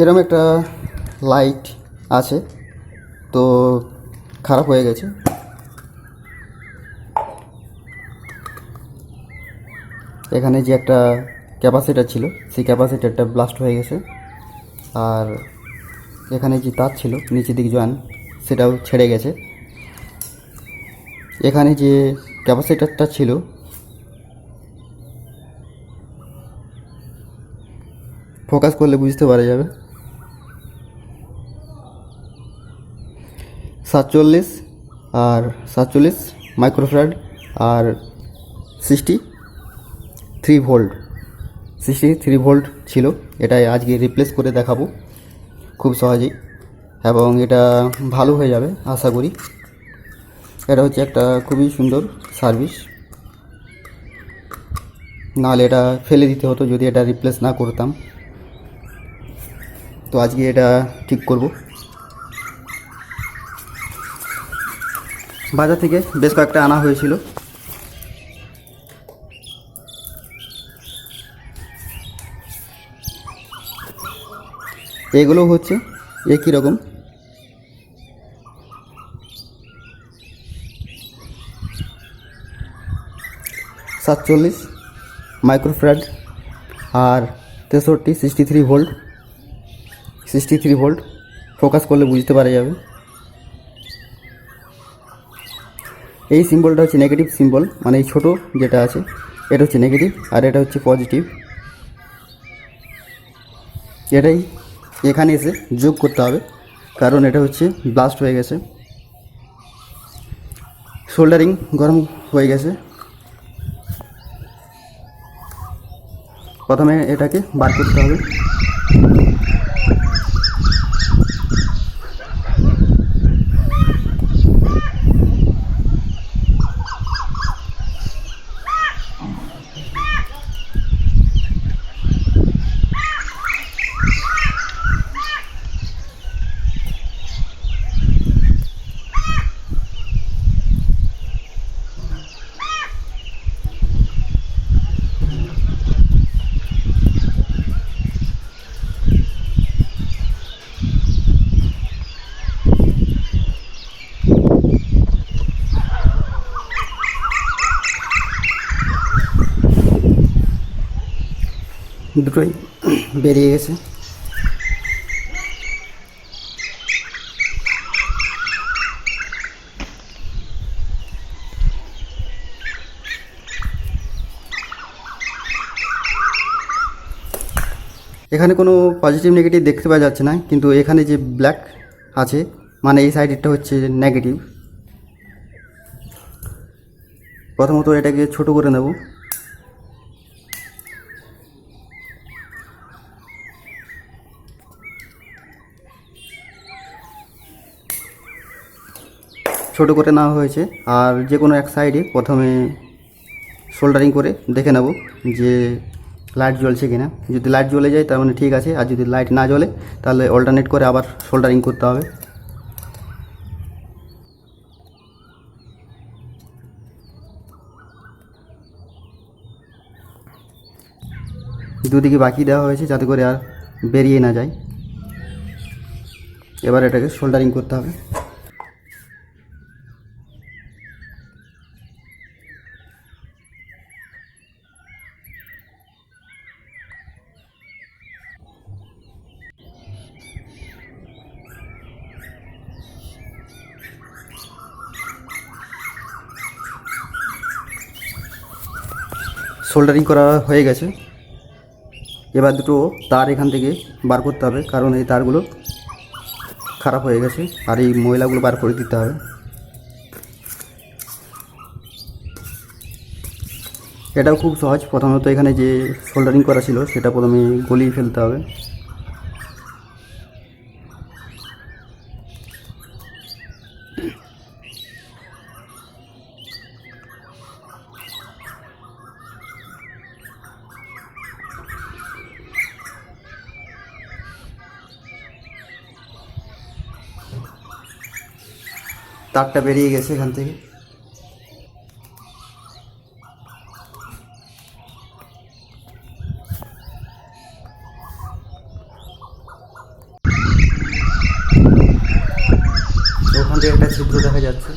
এরকম একটা লাইট আছে, তো খারাপ হয়ে গেছে। এখানে যে একটা ক্যাপাসিটার ছিল সেই ক্যাপাসিটারটা ব্লাস্ট হয়ে গেছে, আর এখানে যে তার ছিল নিচের দিক জয়েন সেটাও ছেড়ে গেছে। এখানে যে ক্যাপাসিটারটা ছিল ফোকাস করলে বুঝতে পারা যাবে 47 আর 47 মাইক্রোফ্যারাড আর 63 ভোল্ট ছিল। এটাই আজকে রিপ্লেস করে দেখাবো খুব সহজেই, এবং এটা ভালো হয়ে যাবে আশা করি। এটা হচ্ছে একটা খুবই সুন্দর সার্ভিস, নাহলে এটা ফেলে দিতে হতো যদি এটা রিপ্লেস না করতাম। তো আজকে এটা ঠিক করব। বাজার থেকে বেশ কয়েকটা আনা হয়েছিল। এগুলো হচ্ছে একই রকম, সাতচল্লিশ মাইক্রোফ্যারাড আর 63 ভোল্ট। ফোকাস করলে বুঝতে পারা যাবে। এই সিম্বলটা হচ্ছে নেগেটিভ সিম্বল, মানে এই ছোটো যেটা আছে এটা হচ্ছে নেগেটিভ আর এটা হচ্ছে পজিটিভ। এটাই এখানে এসে যোগ করতে হবে, কারণ এটা হচ্ছে ব্লাস্ট হয়ে গেছে। সোল্ডারিং গরম হয়ে গেছে। প্রথমে এটাকে বার করতে হবে। দুটোই বেরিয়ে গেছে। এখানে কোনো পজিটিভ নেগেটিভ দেখতে পাওয়া যাচ্ছে না, কিন্তু এখানে যে ব্ল্যাক আছে মানে এই সাইডেরটা হচ্ছে নেগেটিভ। প্রথমত এটাকে ছোট করে নেব। ছোট করে নেওয়া হয়েছে, আর যে কোনো এক সাইডে প্রথমে সোল্ডারিং করে দেখে নেব যে লাইট জ্বলছে কিনা। যদি লাইট জ্বলে যায় তার মানে ঠিক আছে, আর যদি লাইট না জ্বলে তাহলে অল্টারনেট করে আবার সোল্ডারিং করতে হবে। দুদিকে বাকি দেওয়া হয়েছে যাতে করে আর বেরিয়ে না যায়। এবার এটাকে সোল্ডারিং করতে হবে। সোল্ডারিং করা হয়ে গেছে। এবার দুটো তার এখান থেকে বার করতে হবে, কারণ এই তারগুলো খারাপ হয়ে গেছে আর এই ময়লাগুলো বার করে দিতে হবে। এটাও খুব সহজ। প্রথমত এখানে যে সোল্ডারিং করা ছিল সেটা প্রথমে গলিয়ে ফেলতে হবে। তারটা বেরিয়ে গেছে এখান থেকে। মধ্যে একটা ছিদ্র দেখা যাচ্ছে।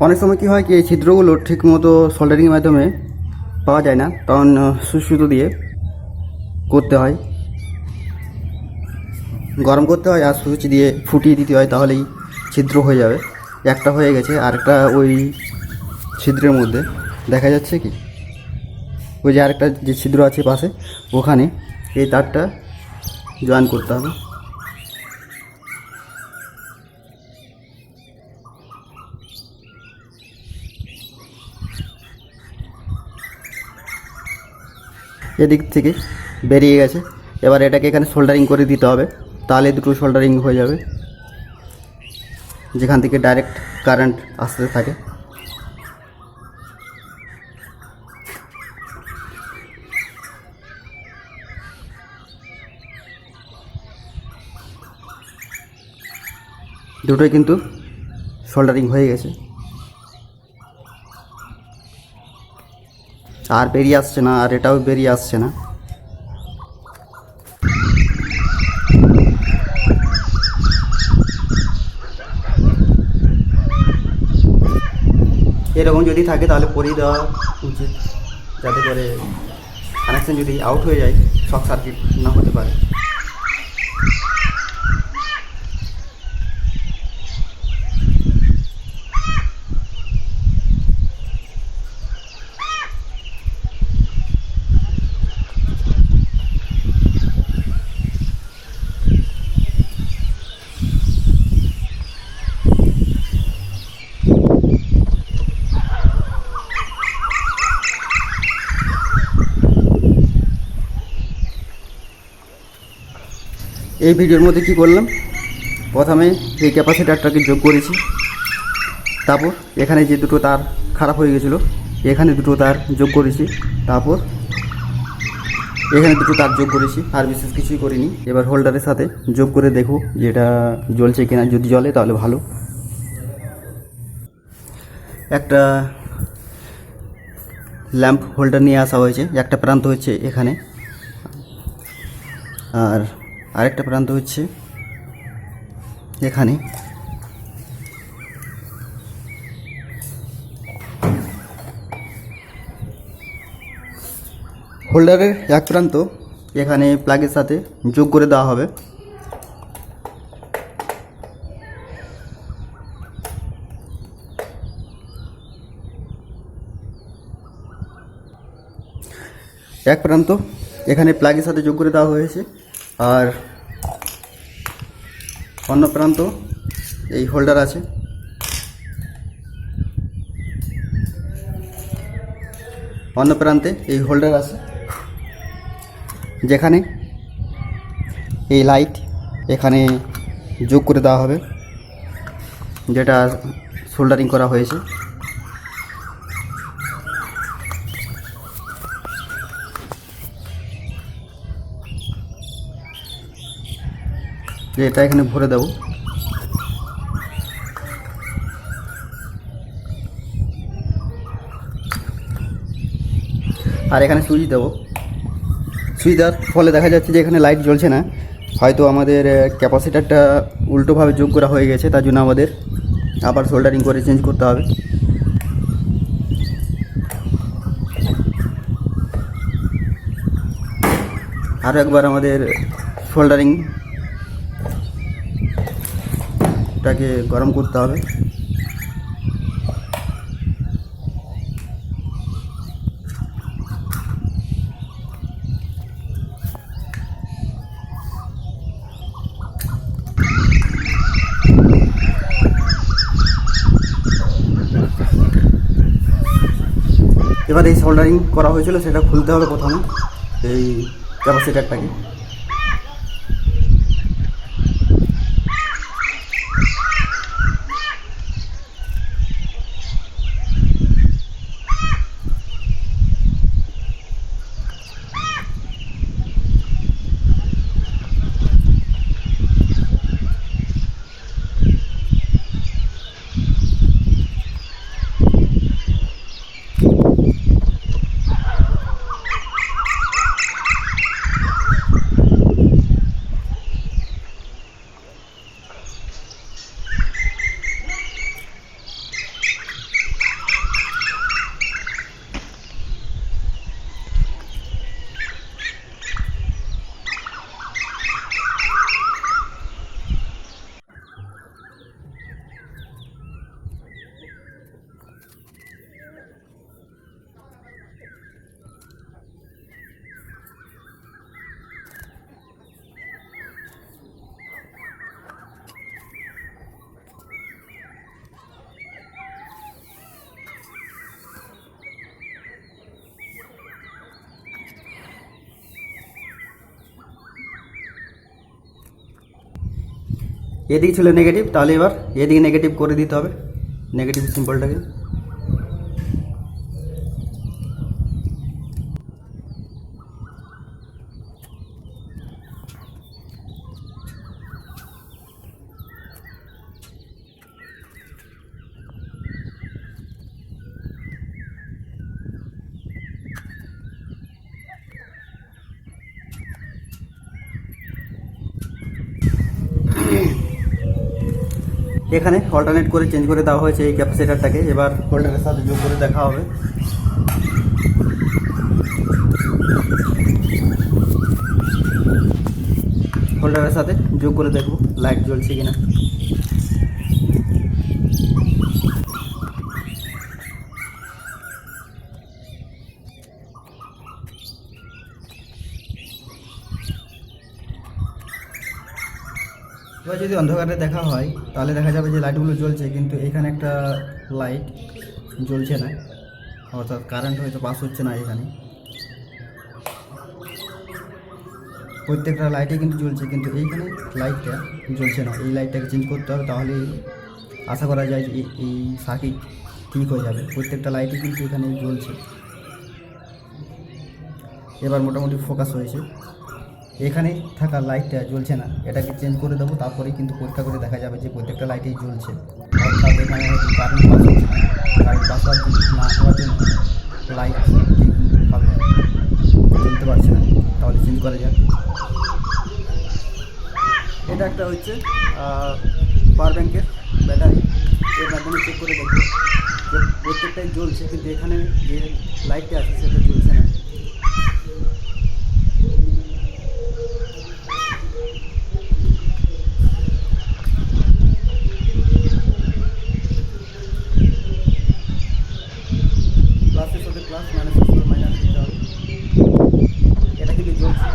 অনেক সময় কী হয় কি এই ছিদ্রগুলো ঠিকমতো সোল্ডারিংয়ের মাধ্যমে পাওয়া যায় না, তখন সুতো দিয়ে করতে হয়, গরম করতে হয় আর সুইচ দিয়ে ফুটিয়ে দিতে হয়, তাহলেই ছিদ্র হয়ে যাবে। একটা হয়ে গেছে, আরেকটা ওই ছিদ্রের মধ্যে দেখা যাচ্ছে কি, ওই যে আরেকটা যে ছিদ্র আছে পাশে, ওখানে এই তারটা জয়েন করতে হবে। এদিক থেকে বেরিয়ে গেছে, এবার এটাকে এখানে সোল্ডারিং করে দিতে হবে, তাহলে দুটো সোল্ডারিং হয়ে যাবে, যেখান থেকে ডাইরেক্ট কারেন্ট আসতে থাকে। দুটোই কিন্তু সোল্ডারিং হয়ে গেছে, আর বেরিয়ে আসছে না, আর এটাও বেরিয়ে আসছে না। এরকম যদি থাকে তাহলে পরিয়ে দেওয়া উচিত, যাতে করে কানেকশন যদি আউট হয়ে যায় শর্ট সার্কিট না হতে পারে। এই ভিডিওর মধ্যে কি করলাম, প্রথমে এই ক্যাপাসিটারটাকে যোগ করেছি, তারপর এখানে যে দুটো তার খারাপ হয়ে গেছিলো এখানে দুটো তার যোগ করেছি, তারপর এখানে দুটো তার যোগ করেছি, আর বিশেষ কিছুই করিনি। এবার হোল্ডারের সাথে যোগ করে দেখো যে এটা জ্বলছে কিনা, যদি জ্বলে তাহলে ভালো। একটা ল্যাম্প হোল্ডার নিয়ে আসা হয়েছে, একটা প্রান্ত হচ্ছে এখানে আর আরেকটা প্রান্ত হচ্ছে এখানে। হোল্ডারের এক প্রান্ত এখানে প্লাগের সাথে যোগ করে দেওয়া হবে। এক প্রান্ত এখানে প্লাগের সাথে যোগ করে দেওয়া হয়েছে, আর অন্য প্রান্ত এই হোল্ডার আছে, অন্য প্রান্তে এই হোল্ডার আছে, যেখানে এই লাইট এখানে যোগ করে দেওয়া হবে, যেটা সোল্ডারিং করা হয়েছে। এটা এখানে ভরে দেব। আর এখানে সুইচ দেবো। সুইচ দেওয়ার ফলে দেখা যাচ্ছে যে এখানে লাইট জ্বলছে না, হয়তো আমাদের ক্যাপাসিটারটা উল্টোভাবে যোগ করা হয়ে গেছে, তার জন্য আমাদের আবার সোল্ডারিং করে চেঞ্জ করতে হবে। আরও একবার আমাদের সোল্ডারিংটাকে গরম করতে হবে। এবার এই সোল্ডারিং করা হয়েছিল সেটা খুলতে হবে প্রথমে, এই ক্যাপাসিটারটাকে। এদিকে ছিল নেগেটিভ, তাহলে এবার এদিকে নেগেটিভ করে দিতে হবে, নেগেটিভ সিম্বলটাকে। এখানে অল্টারনেট করে চেঞ্জ করে দেওয়া হয়েছে এই ক্যাপাসিটারটাকে। এবার হোল্ডারের সাথে যোগ করে দেখা হবে। হোল্ডারের সাথে যোগ করে দেখব লাইট জ্বলছে কিনা। এবার যদি অন্ধকারে দেখা হয় তাহলে দেখা যাবে যে লাইটগুলো জ্বলছে, কিন্তু এখানে একটা লাইট জ্বলছে না, অর্থাৎ কারেন্ট হয়তো পাস হচ্ছে না। এখানে প্রত্যেকটা লাইটে কিন্তু জ্বলছে, কিন্তু এইখানে লাইটটা জ্বলছে না। এই লাইটটাকে চেঞ্জ করতে হবে, তাহলে আশা করা যায় যে এই সার্কিট ঠিক হয়ে যাবে। প্রত্যেকটা লাইটই কিন্তু এখানে জ্বলছে। এবার মোটামুটি ফোকাস হয়েছে। এখানে থাকা লাইটটা জ্বলছে না, এটাকে চেঞ্জ করে দেবো, তারপরেই কিন্তু পরীক্ষা করে দেখা যাবে যে প্রত্যেকটা লাইটেই জ্বলছে। অর্থাৎ এখানে হয়তো কারেন্ট পাস হচ্ছে না, কারেন্ট পাস না হওয়ার জন্য লাইট ঠিকভাবে জ্বলতে পারছে না। তাহলে চেঞ্জ করা যাক। এটা একটা হচ্ছে পাওয়ার ব্যাংকের ব্যাটারি, এর মাধ্যমে চেক করে দেখবো যে প্রত্যেকটাই জ্বলছে, কিন্তু এখানে যে লাইটটা আছে সেটা জ্বলছে না। প্লাসের সাথে প্লাস, মাইনাসের সাথে মাইনাস দিতে হবে। এটা কিন্তু জ্বলছে।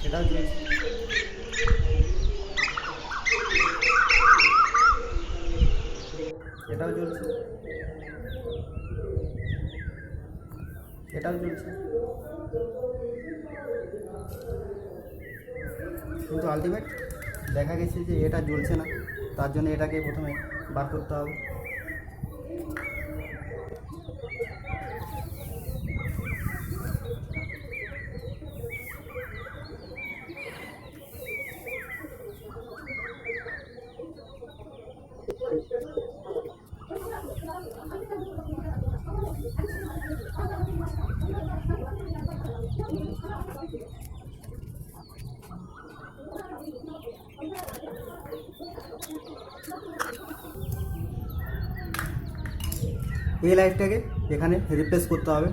এটাও জ্বলছে। এটাও জ্বলছে, কিন্তু আলটিমেট দেখা গেছে যে এটা জ্বলছে না, তার জন্য এটাকে প্রথমে বার করতে হবে। এই লাইটটাকে এখানে রিপ্লেস করতে হবে।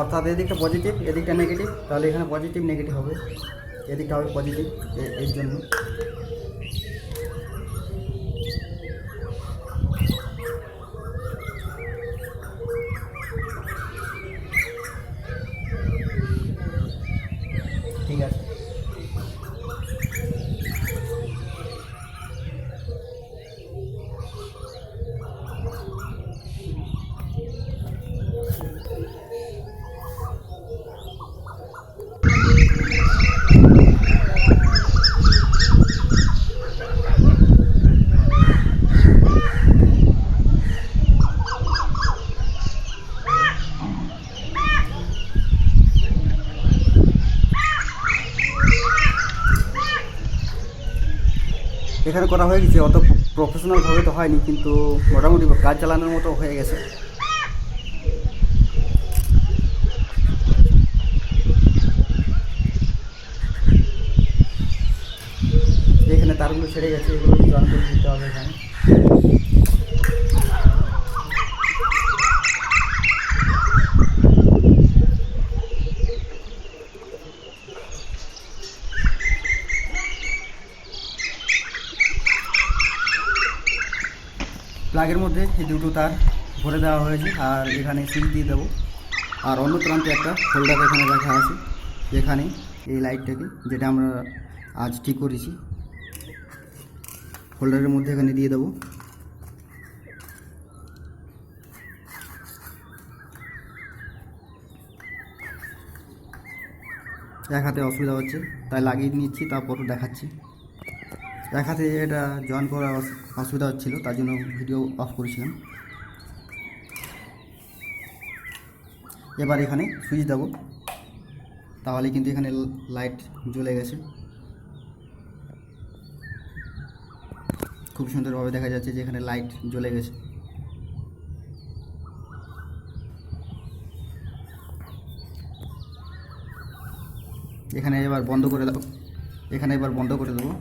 অর্থাৎ এদিকটা পজিটিভ, এদিকটা নেগেটিভ, তাহলে এখানে পজিটিভ নেগেটিভ হবে, এদিকটা হবে পজিটিভ, এর জন্য। ঠিক আছে, এখানে করা হয়ে গেছে, অত প্রফেশনালভাবে তো হয়নি, কিন্তু মোটামুটি কাজ চালানোর মতো হয়ে গেছে। এখানে তারগুলো ছেড়ে গেছে, এগুলো জয়েন করে দিতে হবে এখানে। প্লাগের মধ্যে এই দুটো তার ভরে দেওয়া হয়েছে, আর এখানে সুইচ দিয়ে দেবো। আর অন্য প্রান্তে একটা হোল্ডার এখানে রাখা আছে, এখানে এই লাইটটাকে, যেটা আমরা আজ ঠিক করেছি, হোল্ডারের মধ্যে এখানে দিয়ে দেবো। এক হাতে অসুবিধা হচ্ছে, তাই লাগিয়ে নিচ্ছি, তারপর দেখাচ্ছি। এক হাতে এটা জয়েন করার অসুবিধা হচ্ছিলো, তার জন্য ভিডিও অফ করেছিলাম। এবার এখানে সুইচ দেবো, তাহলে কিন্তু এখানে লাইট জ্বলে গেছে, খুব সুন্দরভাবে দেখা যাচ্ছে যে এখানে লাইট জ্বলে গেছে। এখানে এবার বন্ধ করে দেবো, এখানে এবার বন্ধ করে দেবো।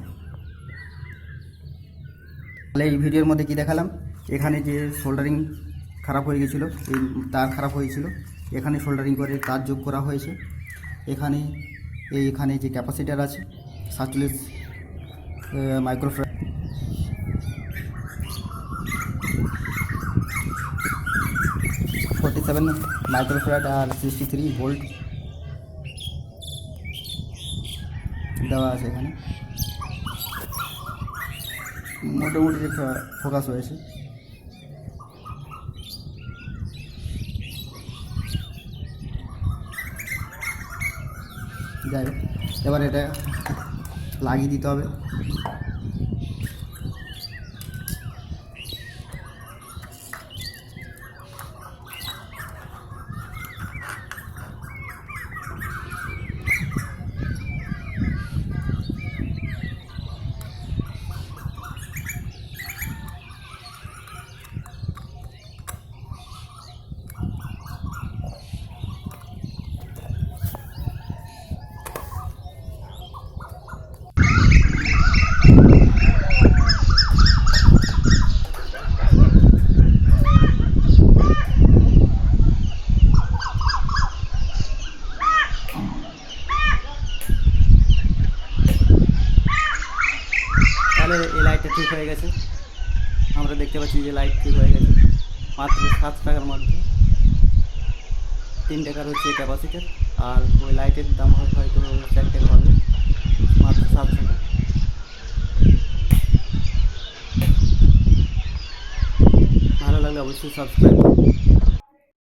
তাহলে এই ভিডিওর মধ্যে কি দেখালাম, এখানে যে সোল্ডারিং খারাপ হয়ে গেছিলো, এই তার খারাপ হয়েছিল, এখানে সোল্ডারিং করে তার যোগ করা হয়েছে। এখানে যে ক্যাপাসিটার আছে 47 মাইক্রোফ্যারাড, 47 মাইক্রোফ্যারাড আর 63 ভোল্ট দেওয়া আছে এখানে। মোটামুটি একটা ফোকাস হয়েছে। যাই হোক, এবার এটা লাগিয়ে দিতে হবে। লাইটটা ঠিক হয়ে গেছে, আমরা দেখতে পাচ্ছি যে লাইট ঠিক হয়ে গেছে মাত্র 7 টাকার মধ্যে। 3 টাকার হচ্ছে ক্যাপাসিটার, আর ওই লাইটের দাম হয়তো 4 টাকা হবে, মাত্র 7 টাকা। ভালো লাগলে অবশ্যই সাবস্ক্রাইব করুন।